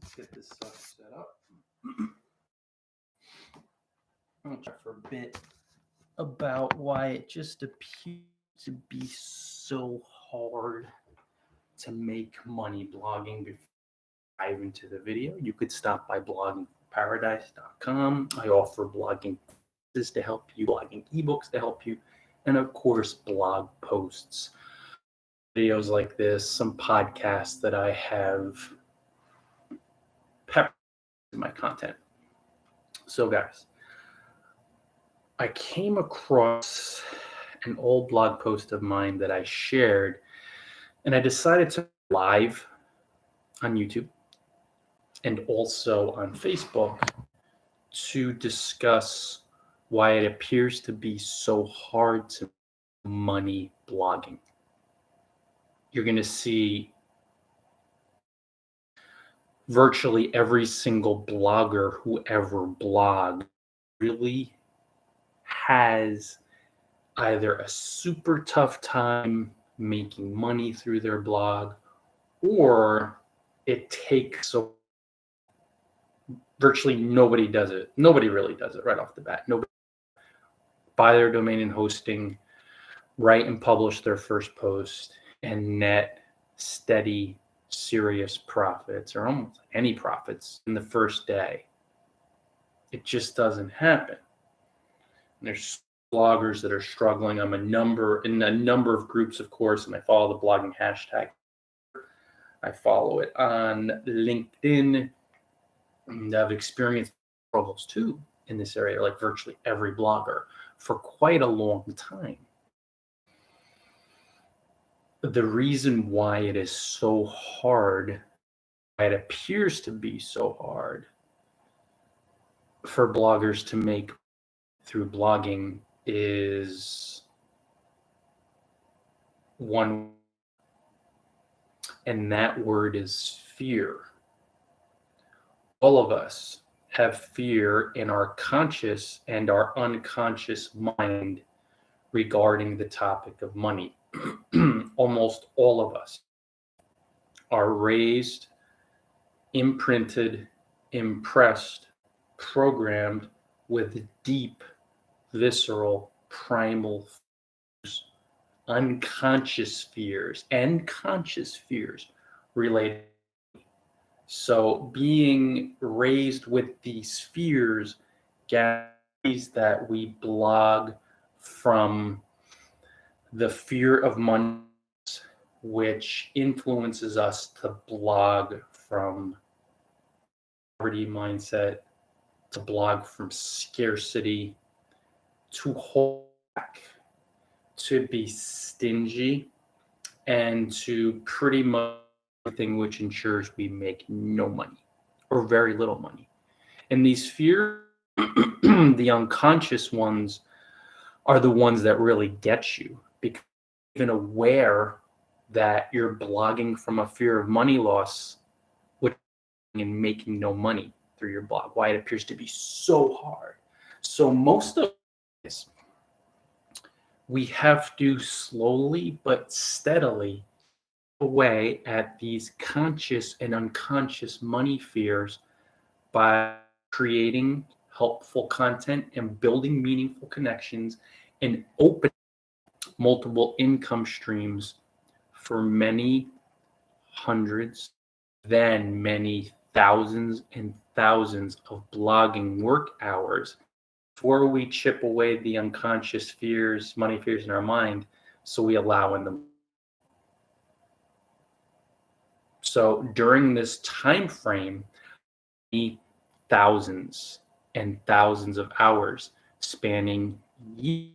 Let's get this stuff set up. I'll chat for a bit about why it just appears to be so hard to make money blogging. Before I dive into the video, you could stop by bloggingparadise.com. I offer blogging courses to help you, blogging ebooks to help you, and of course, blog posts, videos like this, some podcasts that I have peppered in my content. So, guys, I came across an old blog post of mine that I shared, and I decided to live on YouTube and also on Facebook to discuss why it appears to be so hard to make money blogging. You're going to see virtually every single blogger who ever blogged really has either a super tough time making money through their blog, or it takes so virtually nobody does it. Nobody really does it right off the bat. Nobody buy their domain and hosting, write and publish their first post, and net steady, serious profits, or almost any profits in the first day. It just doesn't happen. And there's bloggers that are struggling. I'm in a number of groups, of course, and I follow the blogging hashtag. I follow it on LinkedIn, and I've experienced struggles too in this area, like virtually every blogger, for quite a long time. The reason why it is so hard, it appears to be so hard for bloggers to make through blogging is one, and that word is fear. All of us have fear in our conscious and our unconscious mind regarding the topic of money. Almost all of us are raised, imprinted, impressed, programmed with deep, visceral, primal fears, unconscious fears, and conscious fears related. So being raised with these fears guarantees that we blog from the fear of money, which influences us to blog from poverty mindset, to blog from scarcity, to hold back, to be stingy, and to pretty much everything which ensures we make no money or very little money. And these fears, the unconscious ones, are the ones that really get you, because you're even aware that you're blogging from a fear of money loss, which and making no money through your blog, why it appears to be so hard. So most of this, we have to slowly but steadily away at these conscious and unconscious money fears by creating helpful content and building meaningful connections and opening multiple income streams for many hundreds, then many thousands and thousands of blogging work hours before we chip away the unconscious fears, money fears in our mind, so we allow in them. So during this time frame, thousands and thousands of hours spanning years,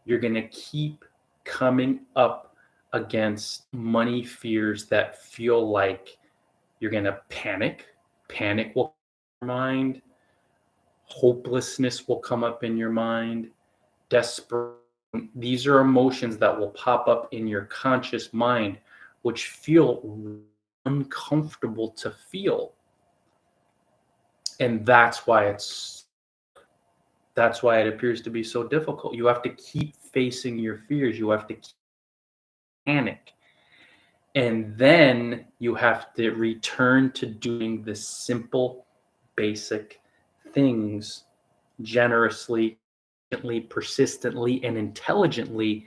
you're going to keep coming up against money fears that feel like you're going to panic. Panic will come in your mind. Hopelessness will come up in your mind. Desperate. These are emotions that will pop up in your conscious mind, which feel uncomfortable to feel. And that's why it appears to be so difficult. You have to keep facing your fears. You have to keep panic. And then you have to return to doing the simple, basic things generously, persistently, and intelligently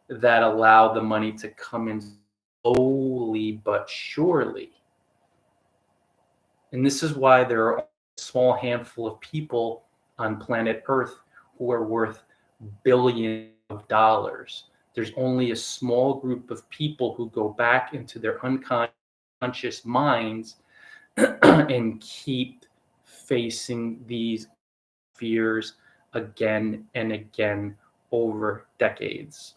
that allow the money to come in slowly but surely. And this is why there are a small handful of people on planet Earth who are worth billions of dollars. There's only a small group of people who go back into their unconscious minds and keep facing these fears again and again over decades.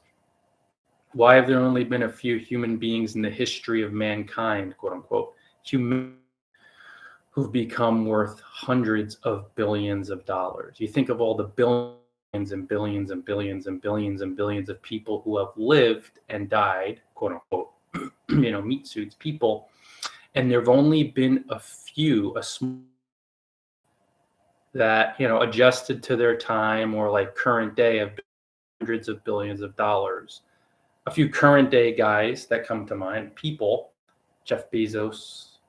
Why have there only been a few human beings in the history of mankind, quote unquote, human, who've become worth hundreds of billions of dollars? You think of all the billions and billions and billions and billions and billions of people who have lived and died, quote unquote, meat suits people, and there've only been a few, a small, that adjusted to their time or like current day of hundreds of billions of dollars. A few current day guys that come to mind, people, Jeff Bezos,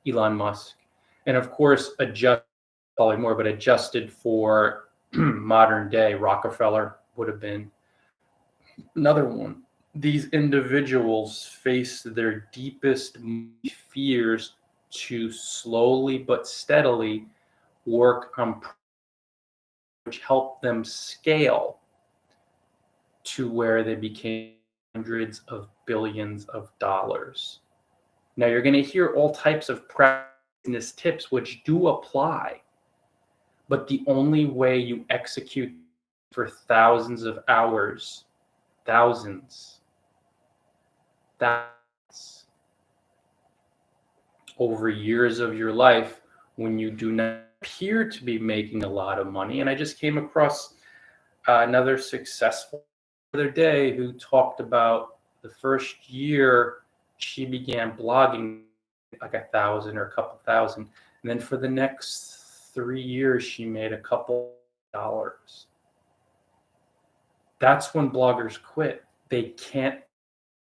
Elon Musk, and of course probably more, but adjusted for modern day, Rockefeller would have been another one. These individuals face their deepest fears to slowly but steadily work on which helped them scale to where they became hundreds of billions of dollars. Now you're going to hear all types of practice tips which do apply, but the only way you execute for thousands of hours, thousands, over years of your life, when you do not appear to be making a lot of money. And I just came across another successful the other day who talked about the first year she began blogging like 1,000 or a couple thousand, and then for the next 3 years she made a couple dollars. That's when bloggers quit. They can't,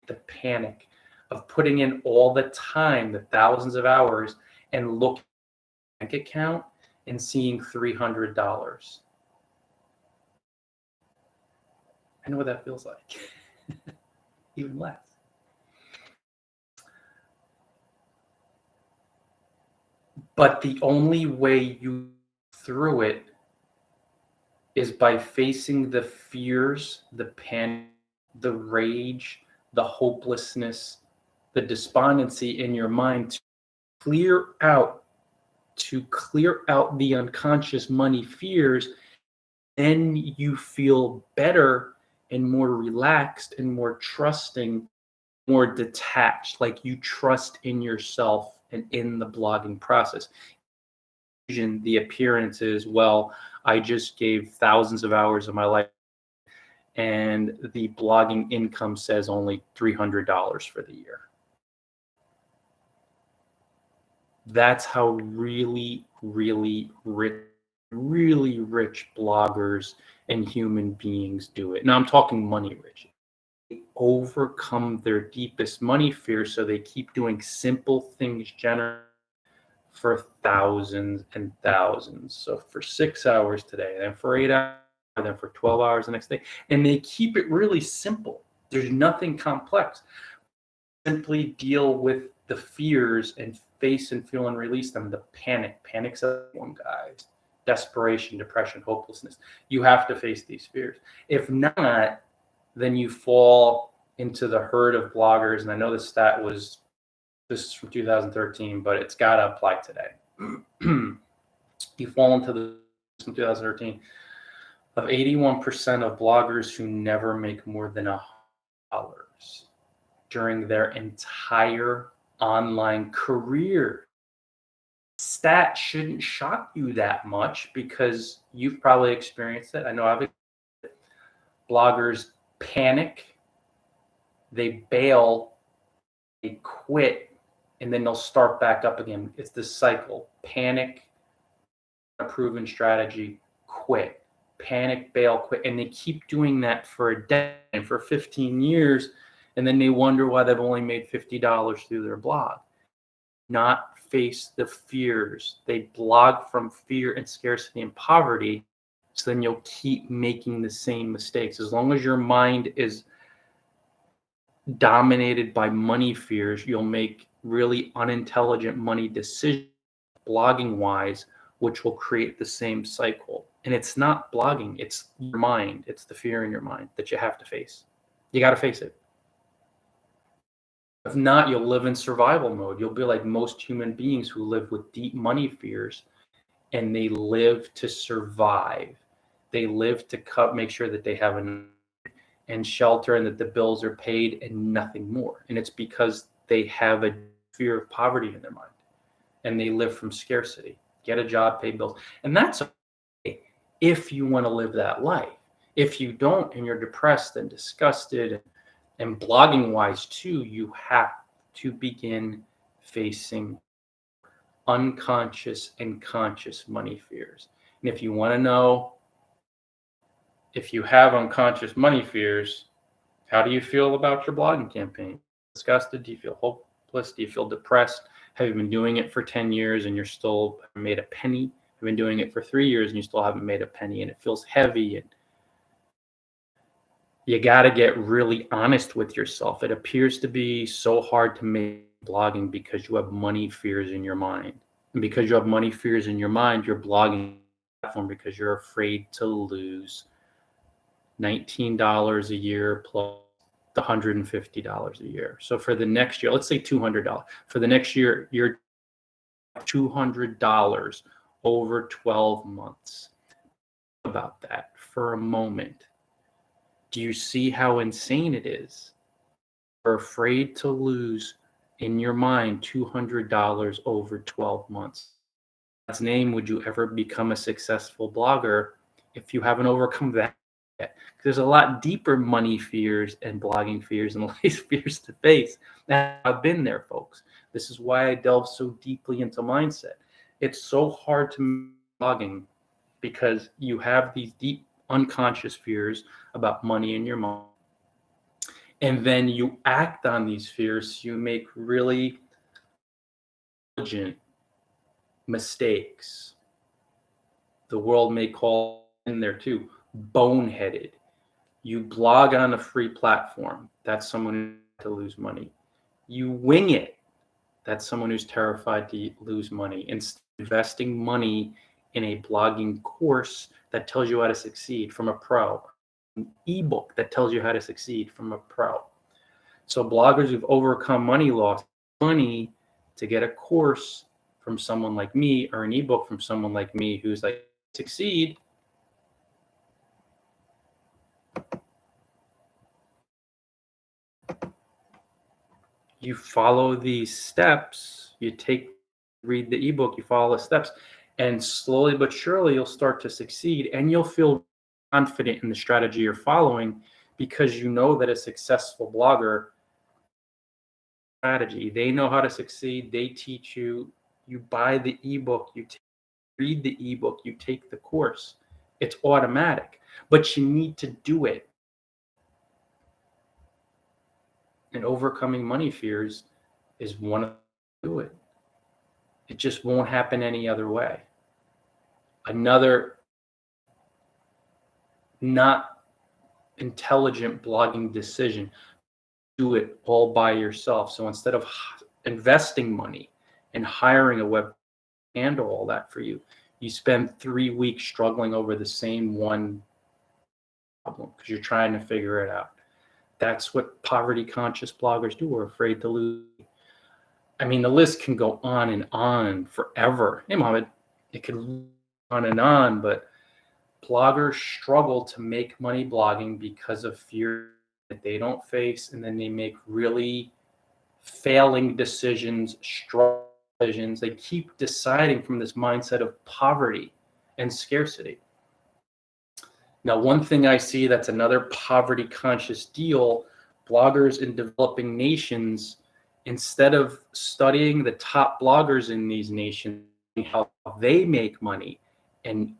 the panic of putting in all the time, the thousands of hours, and look at the bank account and seeing $300. I know what that feels like. Even less. But the only way you through it is by facing the fears, the panic, the rage, the hopelessness, the despondency in your mind to clear out the unconscious money fears. Then you feel better and more relaxed and more trusting, more detached, like you trust in yourself and in the blogging process. The appearance is, well, I just gave thousands of hours of my life and the blogging income says only $300 for the year. That's how really, really rich bloggers and human beings do it. Now I'm talking money rich. They overcome their deepest money fears, so they keep doing simple things generally for thousands and thousands. So for 6 hours today, then for 8 hours, then for 12 hours the next day. And they keep it really simple. There's nothing complex. Simply deal with the fears and face and feel and release them. The panic's one, guys. Desperation, depression, hopelessness. You have to face these fears. If not, then you fall into the herd of bloggers. And I know this is from 2013, but it's got to apply today. You fall into the from 2013 of 81% of bloggers who never make more than $100 during their entire online career. Stat shouldn't shock you that much because you've probably experienced it. I know bloggers panic, they bail, they quit, and then they'll start back up again. It's this cycle. Panic, a proven strategy, quit. Panic, bail, quit. And they keep doing that for a decade, for 15 years. And then they wonder why they've only made $50 through their blog. Not face the fears. They blog from fear and scarcity and poverty. So then you'll keep making the same mistakes. As long as your mind is dominated by money fears, you'll make really unintelligent money decisions, blogging wise, which will create the same cycle. And it's not blogging, it's your mind. It's the fear in your mind that you have to face. You got to face it. If not, you'll live in survival mode. You'll be like most human beings who live with deep money fears, and they live to survive. They live to make sure that they have enough and shelter and that the bills are paid and nothing more. And it's because they have a fear of poverty in their mind and they live from scarcity. Get a job, pay bills. And that's okay if you want to live that life. If you don't and you're depressed and disgusted and blogging wise too, you have to begin facing unconscious and conscious money fears. And if you want to know if you have unconscious money fears, how do you feel about your blogging campaign? Disgusted? Do you feel hopeless? Do you feel depressed? Have you been doing it for 10 years and you're still haven't made a penny? Have you been doing it for 3 years and you still haven't made a penny and it feels heavy? And you got to get really honest with yourself. It appears to be so hard to make blogging because you have money fears in your mind. And because you have money fears in your mind, you're blogging platform because you're afraid to lose $19 a year plus the $150 a year. So for the next year, let's say $200. For the next year, you're $200 over 12 months. Think about that for a moment. Do you see how insane it is? You're afraid to lose in your mind $200 over 12 months. In God's name, would you ever become a successful blogger if you haven't overcome that? There's a lot deeper money fears and blogging fears and life fears to face. And I've been there, folks. This is why I delve so deeply into mindset. It's so hard to make blogging because you have these deep unconscious fears about money in your mind. And then you act on these fears. You make really intelligent mistakes. The world may call in there too, boneheaded. You blog on a free platform. That's someone to lose money. You wing it. That's someone who's terrified to lose money. Instead of investing money in a blogging course that tells you how to succeed from a pro, an ebook that tells you how to succeed from a pro. So bloggers who've overcome money loss, money to get a course from someone like me or an ebook from someone like me who's like, succeed. You follow these steps, read the ebook, you follow the steps, and slowly but surely you'll start to succeed and you'll feel confident in the strategy you're following because you know that a successful blogger strategy, they know how to succeed, they teach you, you buy the ebook, read the ebook, you take the course. It's automatic, but you need to do it. And overcoming money fears is one of them to do it. It just won't happen any other way. Another not intelligent blogging decision, do it all by yourself. So instead of investing money and hiring a web to handle all that for you, you spend 3 weeks struggling over the same one problem because you're trying to figure it out. That's what poverty conscious bloggers do. We're afraid to lose. I mean, the list can go on forever. Hey, Mohammed, it could go on and on, but bloggers struggle to make money blogging because of fear that they don't face, and then they make really failing decisions, strong decisions. They keep deciding from this mindset of poverty and scarcity. Now, one thing I see that's another poverty conscious deal, bloggers in developing nations, instead of studying the top bloggers in these nations, how they make money and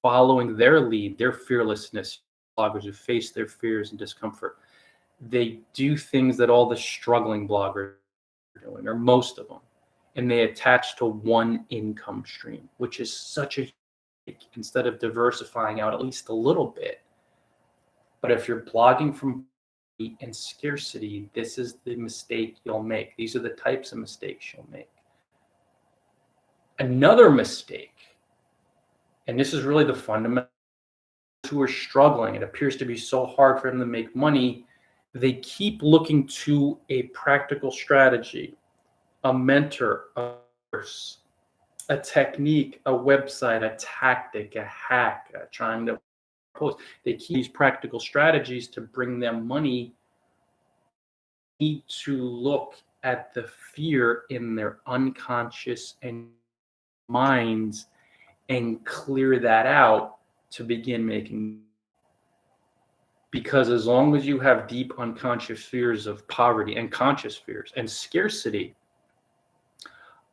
following their lead, their fearlessness, bloggers who face their fears and discomfort, they do things that all the struggling bloggers are doing, or most of them, and they attach to one income stream, which is such a instead of diversifying out at least a little bit. But if you're blogging from and scarcity, this is the mistake you'll make. These are the types of mistakes you'll make. Another mistake, and this is really the fundamental, who are struggling, it appears to be so hard for them to make money, they keep looking to a practical strategy, a mentor, a course, a technique, a website, a tactic, a hack, trying to post. They keep these practical strategies to bring them money. Need to look at the fear in their unconscious and minds and clear that out to begin making. Because as long as you have deep unconscious fears of poverty and conscious fears and scarcity,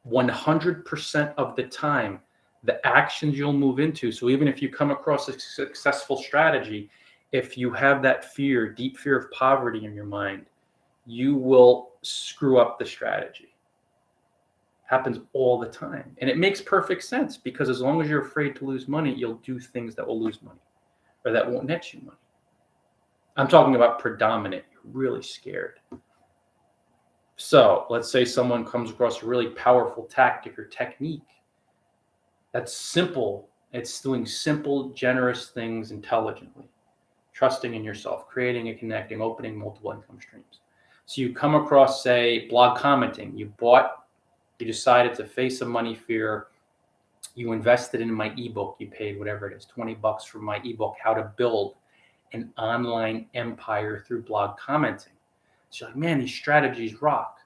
100% of the time, the actions you'll move into. So even if you come across a successful strategy, if you have that fear, deep fear of poverty in your mind, you will screw up the strategy. Happens all the time. And it makes perfect sense, because as long as you're afraid to lose money, you'll do things that will lose money or that won't net you money. I'm talking about predominant. You're really scared. So let's say someone comes across a really powerful tactic or technique that's simple. It's doing simple, generous things intelligently, trusting in yourself, creating and connecting, opening multiple income streams. So you come across, say, blog commenting. You decided to face a money fear. You invested in my ebook. You paid whatever it is, $20 for my ebook, How to Build an Online Empire Through Blog Commenting. So you're like, man, these strategies rock.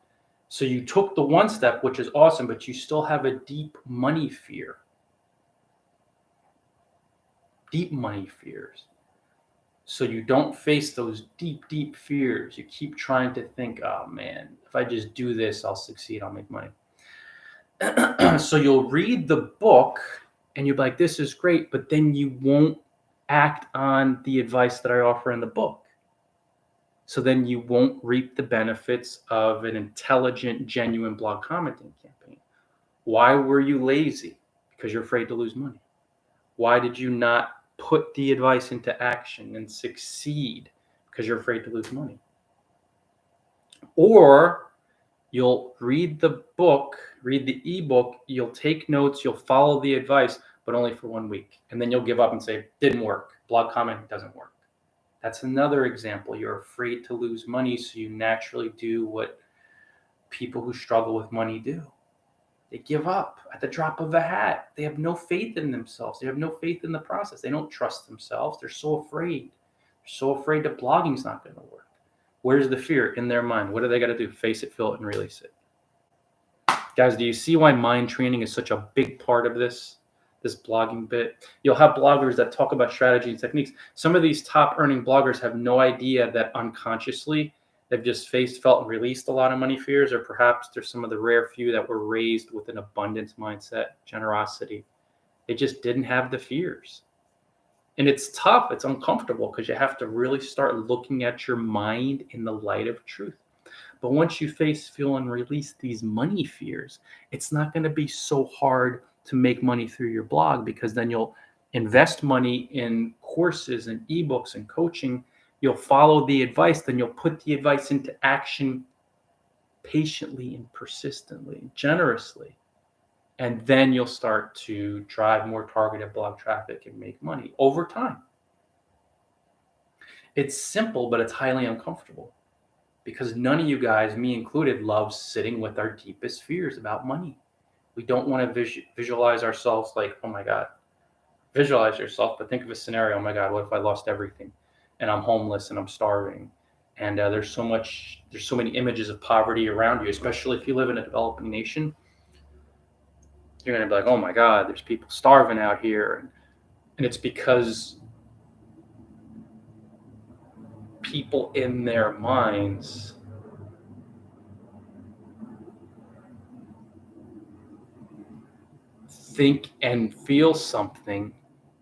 So you took the one step, which is awesome, but you still have a deep money fear. Deep money fears. So you don't face those deep, deep fears. You keep trying to think, oh man, if I just do this, I'll succeed, I'll make money. So you'll read the book and you'll be like, this is great, but then you won't act on the advice that I offer in the book. So then you won't reap the benefits of an intelligent, genuine blog commenting campaign. Why were you lazy? Because you're afraid to lose money. Why did you not put the advice into action and succeed? Because you're afraid to lose money. Or you'll read the book, read the ebook, you'll take notes, you'll follow the advice, but only for 1 week. And then you'll give up and say, didn't work. Blog commenting doesn't work. That's another example. You're afraid to lose money, so you naturally do what people who struggle with money do. They give up at the drop of a hat. They have no faith in themselves. They have no faith in the process. They don't trust themselves. They're so afraid. They're so afraid that blogging's not going to work. Where's the fear in their mind? What do they got to do? Face it, feel it, and release it. Guys, do you see why mind training is such a big part of this blogging bit? You'll have bloggers that talk about strategy and techniques. Some of these top earning bloggers have no idea that unconsciously they've just faced, felt, and released a lot of money fears, or perhaps there's some of the rare few that were raised with an abundance mindset, generosity. They just didn't have the fears. And it's tough. It's uncomfortable because you have to really start looking at your mind in the light of truth. But once you face, feel, and release these money fears, it's not going to be so hard to make money through your blog, because then you'll invest money in courses and ebooks and coaching. You'll follow the advice, then you'll put the advice into action patiently and persistently, generously. And then you'll start to drive more targeted blog traffic and make money over time. It's simple, but it's highly uncomfortable, because none of you guys, me included, love sitting with our deepest fears about money. We don't want to visualize ourselves like, oh my God, visualize yourself, but think of a scenario. Oh my God, what if I lost everything and I'm homeless and I'm starving? And there's so many images of poverty around you, especially if you live in a developing nation. You're going to be like, oh my God, there's people starving out here. And it's because people in their minds think and feel something,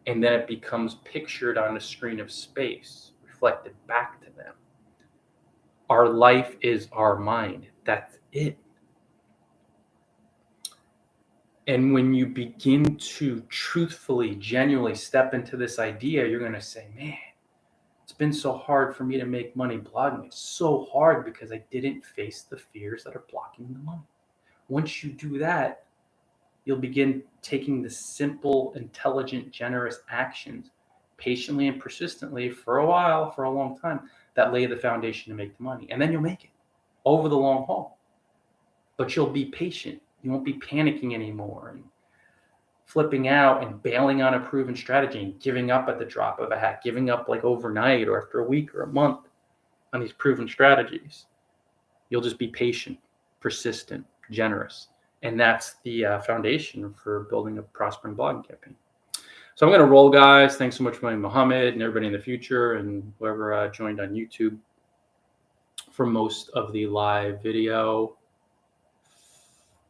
and then it becomes pictured on a screen of space, reflected back to them. Our life is our mind. That's it. And when you begin to truthfully, genuinely step into this idea, you're going to say, man, it's been so hard for me to make money blogging. It's so hard because I didn't face the fears that are blocking the money. Once you do that, you'll begin taking the simple, intelligent, generous actions patiently and persistently for a while, for a long time, that lay the foundation to make the money. And then you'll make it over the long haul. But you'll be patient. You won't be panicking anymore and flipping out and bailing on a proven strategy and giving up at the drop of a hat, giving up like overnight or after a week or a month on these proven strategies. You'll just be patient, persistent, generous. And that's the foundation for building a prospering blogging campaign. So I'm going to roll, guys. Thanks so much for Mohammed and everybody in the future and whoever joined on YouTube for most of the live video.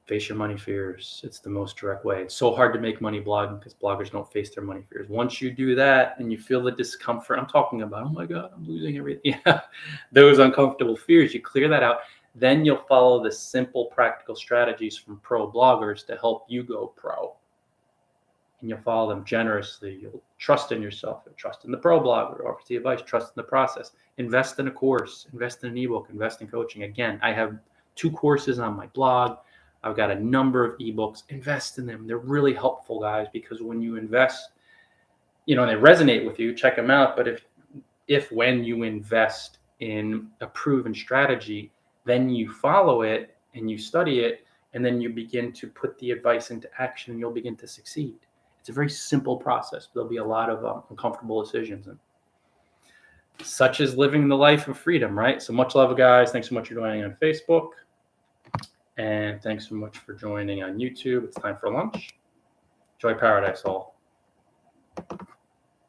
Face your money fears. It's the most direct way. It's so hard to make money blogging because bloggers don't face their money fears. Once you do that and you feel the discomfort, I'm talking about, oh my God, I'm losing everything. Yeah, those uncomfortable fears, you clear that out. Then you'll follow the simple, practical strategies from pro bloggers to help you go pro. And you'll follow them generously. You'll trust in yourself. You'll trust in the pro blogger, offers the advice, trust in the process. Invest in a course, invest in an ebook, invest in coaching. Again, I have 2 courses on my blog. I've got a number of ebooks. Invest in them. They're really helpful, guys, because when you invest, they resonate with you, check them out. But when you invest in a proven strategy, then you follow it and you study it, and then you begin to put the advice into action and you'll begin to succeed. It's a very simple process. There'll be a lot of uncomfortable decisions, and such as living the life of freedom, right? So much love, guys. Thanks so much for joining on Facebook. And thanks so much for joining on YouTube. It's time for lunch. Enjoy paradise, all.